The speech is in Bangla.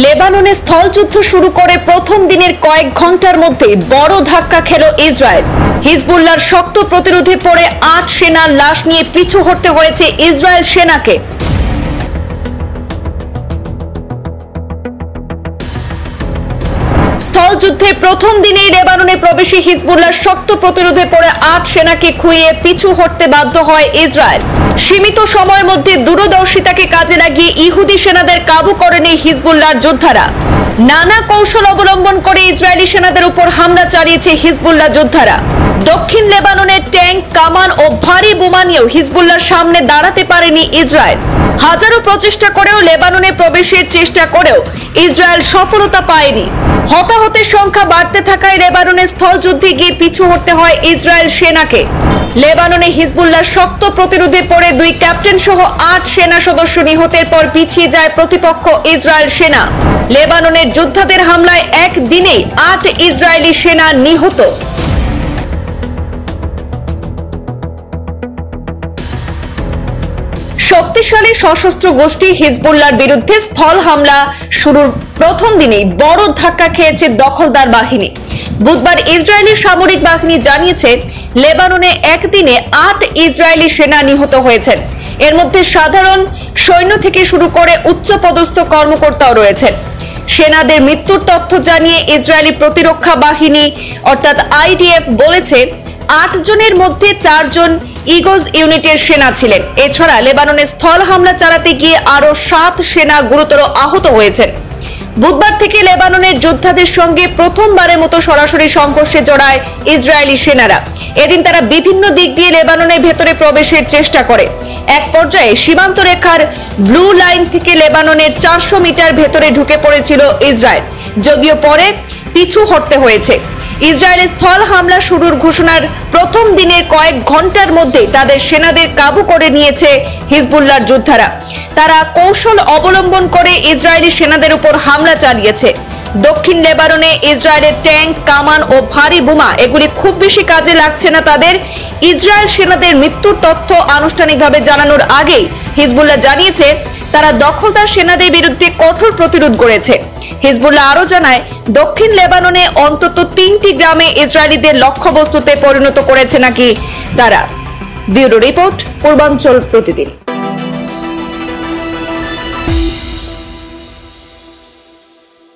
লেবাননে স্থলযুদ্ধ শুরু করে প্রথম দিনের কয়েক ঘন্টার মধ্যে বড় ধাক্কা খেল ইসরায়েল। হিজবুল্লাহর শক্ত প্রতিরোধে পড়ে ৮ সেনার লাশ নিয়ে পিছু হটতে হয়েছে ইসরায়েল সেনাকে। স্থলযুদ্ধে প্রথম দিনেই লেবাননে প্রবেশে হিজবুল্লাহর শক্ত প্রতিরোধে পড়ে ৮ সেনাকে খুইয়ে পিছু হটতে বাধ্য হয় ইসরায়েল। সীমিত সময়ের মধ্যে দূরদর্শিতাকে কাজে লাগিয়ে ইহুদি সেনাদের কাবু করেনি হিজবুল্লাহর যোদ্ধারা। নানা কৌশল অবলম্বন করে ইসরায়েলি সেনাদের উপর হামলা চালিয়েছে হিজবুল্লাহ যোদ্ধারা। দক্ষিণ লেবাননের ট্যাঙ্ক, কামান ও ভারী বোমা নিয়েও হিজবুল্লাহর সামনে দাঁড়াতে পারেনি ইসরায়েল। হাজারো প্রচেষ্টা করেও লেবাননে প্রবেশের চেষ্টা করেও ইসরায়েল সফলতা পায়নি। হতাহতের সংখ্যা বাড়তে থাকায় লেবাননের স্থলযুদ্ধে গিয়ে পিছু হটতে হয় ইসরায়েল সেনাকে। লেবাননে হিজবুল্লাহর শক্ত প্রতিরোধে পড়ে 2 ক্যাপ্টেন সহ ৮ সেনা সদস্য নিহতের পর পিছিয়ে যায় প্রতিপক্ষ ইসরায়েল সেনা। লেবাননের যোদ্ধাদের হামলায় একদিনেই ৮ ইসরায়েলি সেনা নিহত। শক্তিশালী সশস্ত্র গোষ্ঠী হিজবুল্লাহর বিরুদ্ধে স্থল হামলা শুরুর প্রথম দিনেই বড় ধাক্কা খেয়েছে দখলদার বাহিনী। বুধবার ইসরায়েলি সামরিক বাহিনী জানিয়েছে, লেবাননে একদিনে ৮ ইসরায়েলি সেনা নিহত হয়েছেন। এর মধ্যে সাধারণ সৈন্য থেকে শুরু করে উচ্চপদস্থ কর্মকর্তাও রয়েছেন। সেনাদের মৃত্যুর তথ্য জানিয়ে ইসরায়েলি প্রতিরক্ষা বাহিনী অর্থাৎ IDF বলেছে, ৮ জনের মধ্যে 4 জন ইগোজ ইউনিটের সেনা ছিলেন। এছাড়া লেবাননে স্থল হামলা চালাতে গিয়ে আরো 7 সেনা গুরুতর আহত হয়েছেন। বুধবার থেকে লেবাননের যোদ্ধাদের সঙ্গে প্রথমবারের মতো সরাসরি সংঘর্ষে জড়ায় ইসরায়েলি সেনারা। এদিন তারা বিভিন্ন দিক দিয়ে লেবাননের ভেতরে প্রবেশের চেষ্টা করে। এক পর্যায়ে সীমান্ত রেখার ব্লু লাইন থেকে লেবাননের 400 মিটার ভেতরে ঢুকে পড়েছিল ইসরায়েল, যদিও পরে পিছু হটতে হয়েছে। ইসরায়েলের স্থল হামলা শুরুর ঘোষণার প্রথম দিনের কয়েক ঘন্টার মধ্যে তাদের সেনাদের কাবু করে নিয়েছে হিজবুল্লাহর যোদ্ধারা। তারা কৌশল অবলম্বন করে ইসরায়েলি সেনাদের উপর হামলা চালিয়েছে। দক্ষিণ লেবাননে ইসরায়েলের ট্যাঙ্ক, কামান ও ভারী বোমা এগুলি খুব বেশি কাজে লাগছে না তাদের। ইসরায়েল সেনাদের মৃত্যুর তথ্য আনুষ্ঠানিকভাবে জানানোর আগেই হিজবুল্লাহ জানিয়েছে, তারা দখলদার সেনাদের বিরুদ্ধে কঠোর প্রতিরোধ করেছে। হিজবুল্লাহ আরো জানায়, দক্ষিণ লেবাননে অন্তত 3টি গ্রামে ইসরায়েলিদের লক্ষ্যবস্তুতে পরিণত করেছে নাকি তারা। ব্যুরো রিপোর্ট, পূর্বাঞ্চল প্রতিদিন।